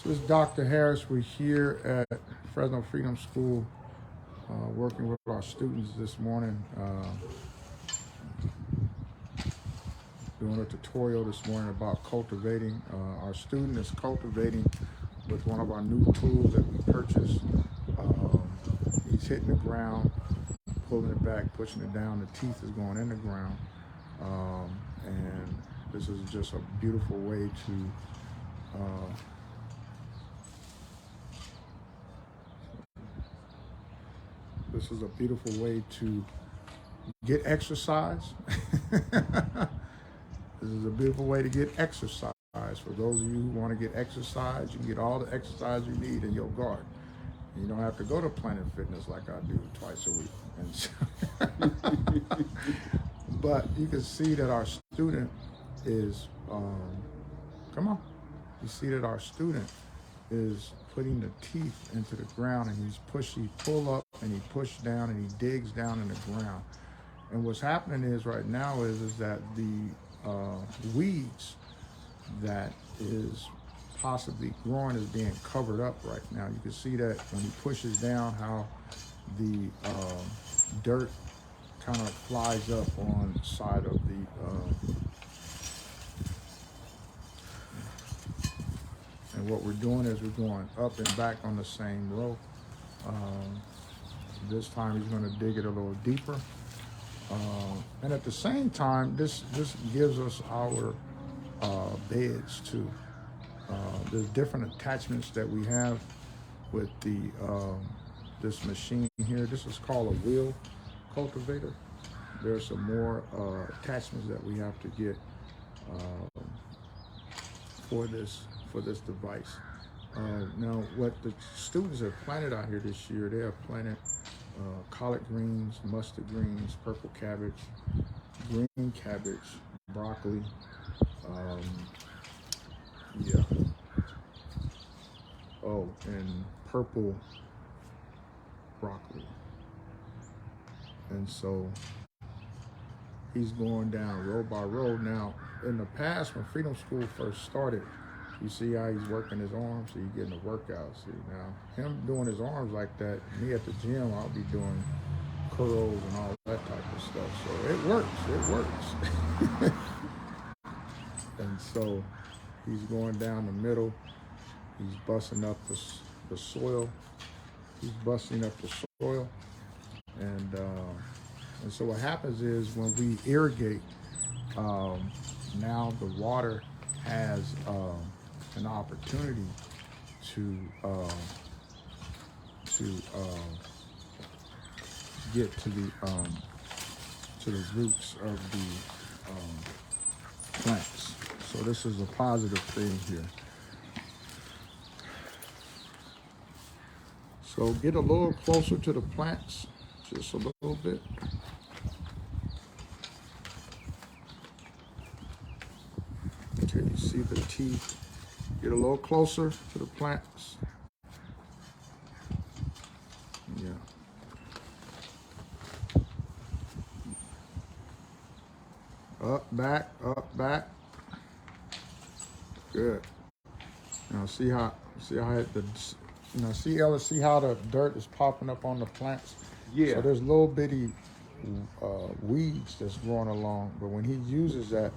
So this is Dr. Harris. We're here at Fresno Freedom School working with our students this morning. Doing a tutorial this morning about cultivating. Our student is cultivating with one of our new tools that we purchased. He's hitting the ground, pulling it back, pushing it down. The teeth is going in the ground. And this is just a beautiful way to get exercise. This is a beautiful way to get exercise. For those of you who want to get exercise, you can get all the exercise you need in your garden. You don't have to go to Planet Fitness like I do twice a week. And so but you can see that our student is, you see that our student is putting the teeth into the ground, and he pull up and he push down and he digs down in the ground. And what's happening is right now is that the weeds that is possibly growing is being covered up right now. You can see that when he pushes down, how the dirt kind of flies up on the side of the and what we're doing is we're going up and back on the same row. This time he's going to dig it a little deeper. And at the same time, this gives us our beds too. There's different attachments that we have with the this machine here. This is called a wheel cultivator. There's some more attachments that we have to get for this device. Now, what the students have planted out here this year, they have planted collard greens, mustard greens, purple cabbage, green cabbage, broccoli, and purple broccoli. And so he's going down row by row. Now, in the past, when Freedom School first started, you see how he's working his arms, so you're getting a workout. See, now, him doing his arms like that, me at the gym, I'll be doing curls and all that type of stuff. So it works. And so he's going down the middle. He's busting up the soil. He's busting up the soil. And so what happens is when we irrigate, now the water has an opportunity to get to the roots of the plants. So this is a positive thing here. So get a little closer to the plants, just a little bit. Okay, you see the teeth. Get a little closer to the plants. Yeah. Up, back. Good. Now see how the dirt is popping up on the plants? Yeah. So there's little bitty weeds that's growing along, but when he uses that,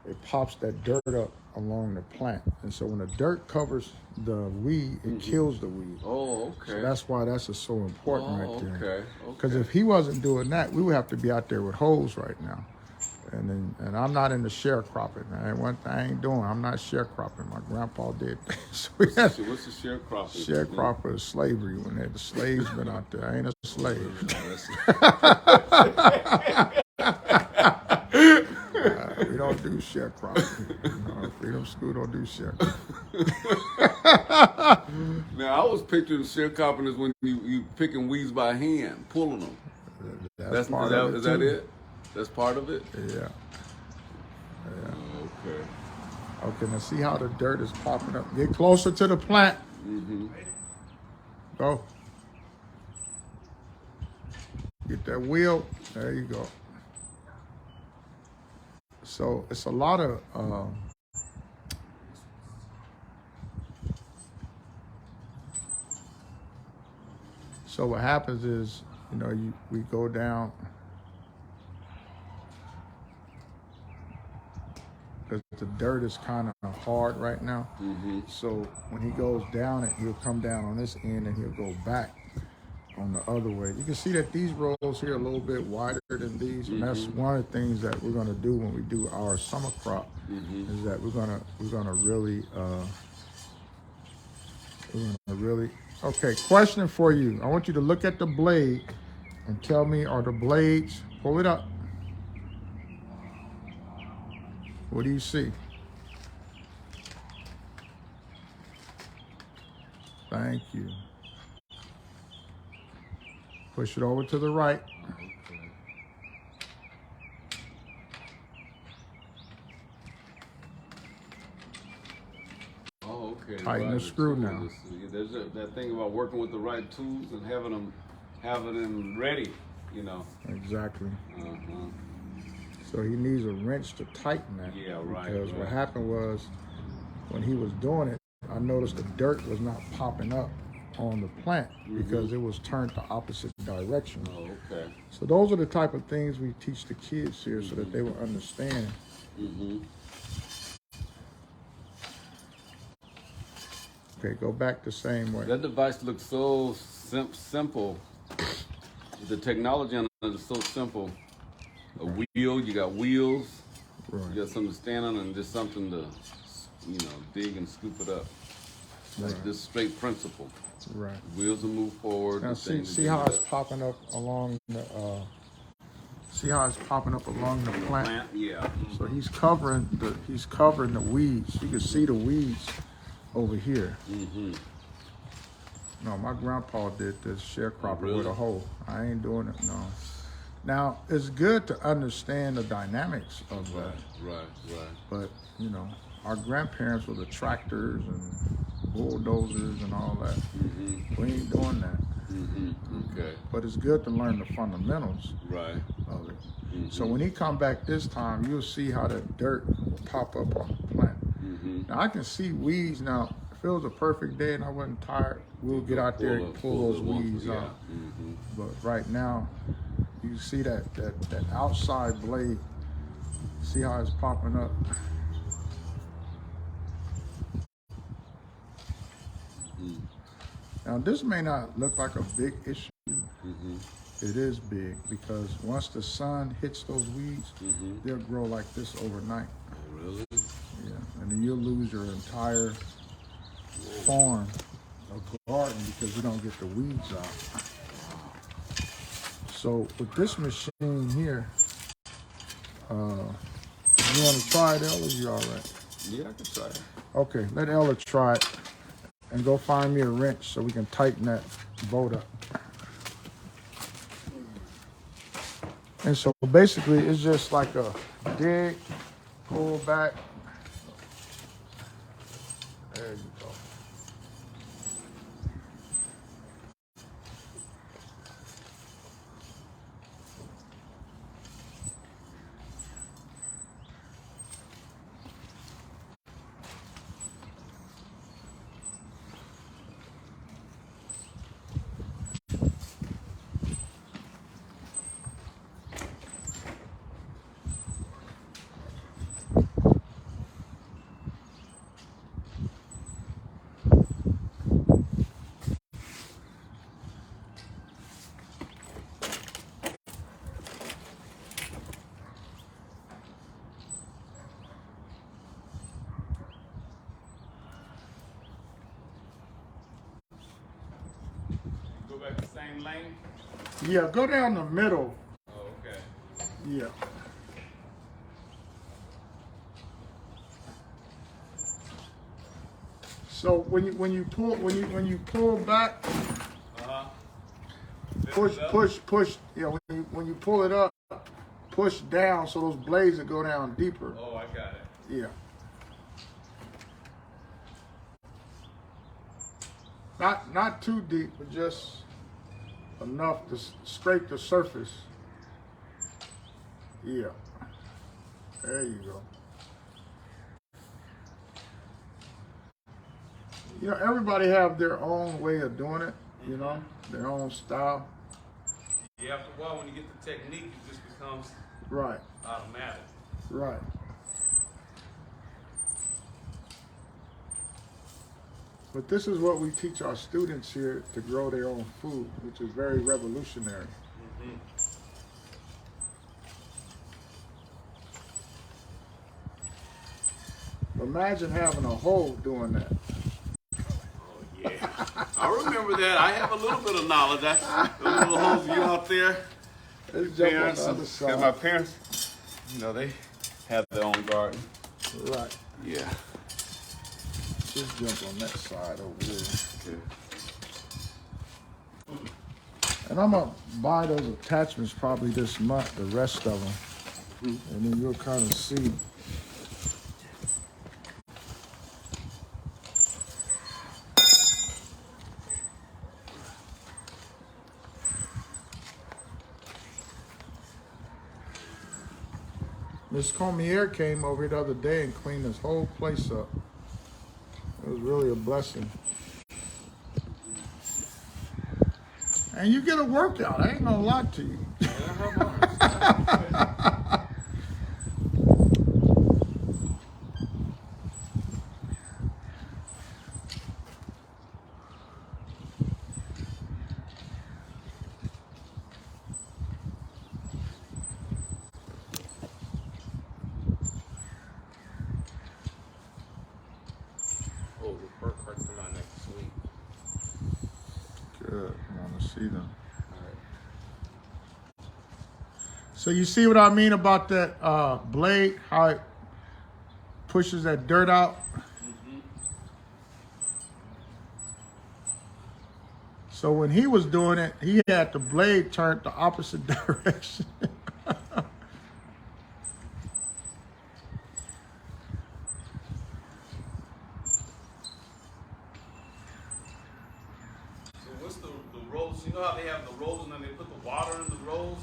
it pops that dirt up along the plant. And so when the dirt covers the weed, it kills the weed. Oh, okay. So that's why that's so important right there. Okay. Because if he wasn't doing that, we would have to be out there with hoes right now. And I'm not into sharecropping. I ain't doing. I'm not sharecropping. My grandpa did. So what's the sharecropping? Sharecropper is slavery. When the slaves been out there, I ain't a slave. We don't do sharecropping. Freedom School don't do sharecropping. Now, I was picturing sharecropping as when you picking weeds by hand, pulling them. That's part of it. Is that it? That's part of it? Yeah. Okay. Okay, now see how the dirt is popping up. Get closer to the plant. Mm-hmm. Go. Get that wheel. There you go. So it's a lot of So what happens is, we go down, because the dirt is kind of hard right now. So when he goes down it, he'll come down on this end and he'll go back on the other way. You can see that these rows here are a little bit wider than these, and that's one of the things that we're going to do when we do our summer crop. Is that we're gonna really. Okay, question for you. I want you to look at the blade and tell me, are the blades, pull it up. What do you see? Thank you. Push it over to the right. Oh, okay. Tighten the screw now. There's that thing about working with the right tools and having them ready, Exactly. So he needs a wrench to tighten that. Yeah, right. Because what happened was, when he was doing it, I noticed the dirt was not popping up on the plant because it was turned the opposite direction. Oh, okay. So those are the type of things we teach the kids here so that they will understand. Okay, go back the same way. That device looks so simple. The technology on it is so simple. A wheel, you got wheels. Right. You got something to stand on and just something to, dig and scoop it up. Like this straight principle. Right. Wheels will move forward. Now see how it's popping up along the plant? Yeah. So he's covering the weeds. You can see the weeds over here. No, my grandpa did this sharecropper with a hoe. I ain't doing it, no. Now, it's good to understand the dynamics of that. Right. But, our grandparents were the tractors and bulldozers and all that. We ain't doing that. Okay. But it's good to learn the fundamentals of it. So when he come back this time, you'll see how the dirt will pop up on the plant. Now, I can see weeds now. If it was a perfect day and I wasn't tired, we'll get out there and pull those weeds out. But right now, you see that outside blade. See how it's popping up? Now, this may not look like a big issue. It is big because once the sun hits those weeds, they'll grow like this overnight. Oh, really? Yeah, and then you'll lose your entire farm or garden because you don't get the weeds out. So with this machine here, you want to try it, Ella? You all right? Yeah, I can try it. Okay, let Ella try it and go find me a wrench so we can tighten that bolt up. And so basically it's just like a dig, pull back. There you go. Go back the same lane? Yeah, go down the middle. Oh, okay. Yeah. So when you pull back, push. Yeah, when you pull it up, push down so those blades will go down deeper. Oh, I got it. Yeah. Not too deep, but just enough to scrape the surface. Yeah. There you go. Everybody have their own way of doing it. you know, their own style. Yeah, after a while, when you get the technique, it just becomes Right, automatic. right. But this is what we teach our students here to grow their own food, which is very revolutionary. Imagine having a hole doing that. Oh, yeah. I remember that. I have a little bit of knowledge. Those little holes you out there. Let's jump on the other And side. my parents, you know, they have their own garden. Right. Yeah. Just jump on that side over there. Okay. And I'm gonna buy those attachments probably this month, the rest of them, and then you'll kind of see. Miss Comier came over the other day and cleaned this whole place up. It was really a blessing. And you get a workout. I ain't gonna lie to you. Oh, the bird cards come out next week. Good. I want to see them. All right. So you see what I mean about that blade, how it pushes that dirt out? So when he was doing it, he had the blade turned the opposite direction. So what's the rolls? You know how they have the rolls and then they put the water in the rolls?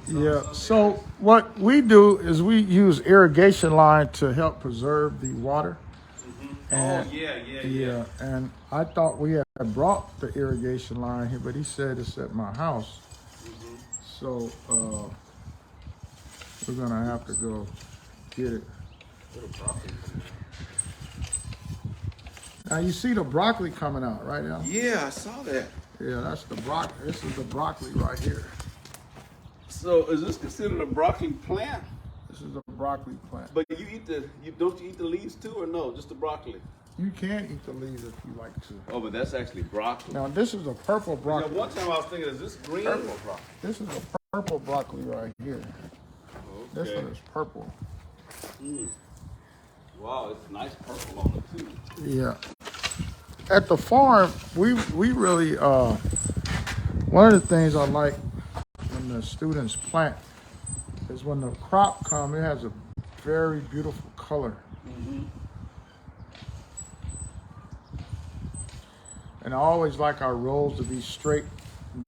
Yeah, so what we do is we use irrigation line to help preserve the water. And, Oh, yeah. And I thought we had brought the irrigation line here, but he said it's at my house. So we're gonna have to go get it. Now you see the broccoli coming out, right now? Yeah, I saw that. Yeah, that's the broccoli. This is the broccoli right here. So is this considered a broccoli plant? This is a broccoli plant. But don't you eat the leaves too, or no? Just the broccoli? You can eat the leaves if you like to. Oh, but that's actually broccoli. Now this is a purple Now, broccoli. one time I was thinking, is this green? Purple broccoli. This is a purple broccoli right here. This Okay. one is purple. Wow, it's nice purple on it too. Yeah. At the farm, we really one of the things I like when the students plant is when the crop comes, it has a very beautiful color. And I always like our rows to be straight,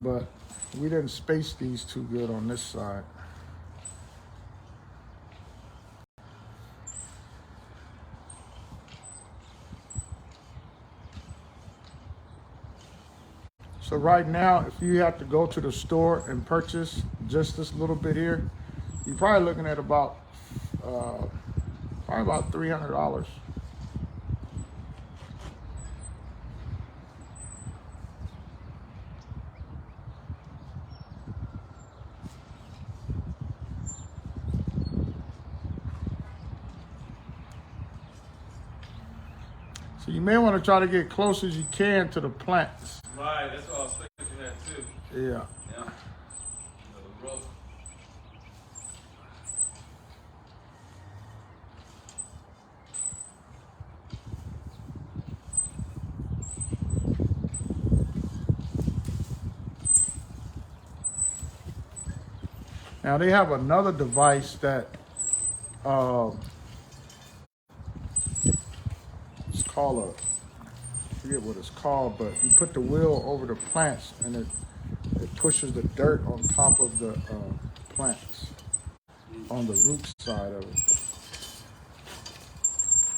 but we didn't space these too good on this side. So right now, if you have to go to the store and purchase just this little bit here, you're probably looking at about $300. So you may want to try to get close as you can to the plants. Right, that's what I was thinking that too. Yeah. Yeah. The rope. Now they have another device that it's called I forget what it's called, but you put the wheel over the plants and it pushes the dirt on top of the plants on the root side of it.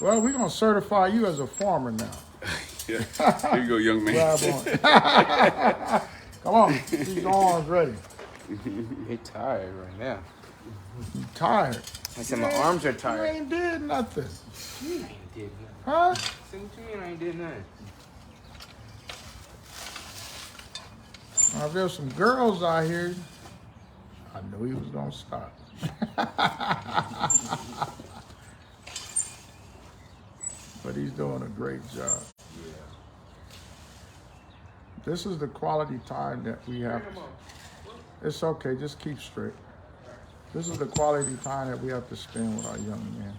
Well, we're gonna certify you as a farmer now. Yeah. Here you go, young man. Grab on. Come on, keep your arms ready. He tired right now. You tired. I said my arms are You tired. ain't did nothing. You ain't did nothing. Huh? What you mean I ain't did nothing? Now, if there's some girls out here, I knew he was gonna stop. But he's doing a great job. Yeah. This is the quality time that we have. It's okay, just keep straight. This is the quality time that we have to spend with our young men.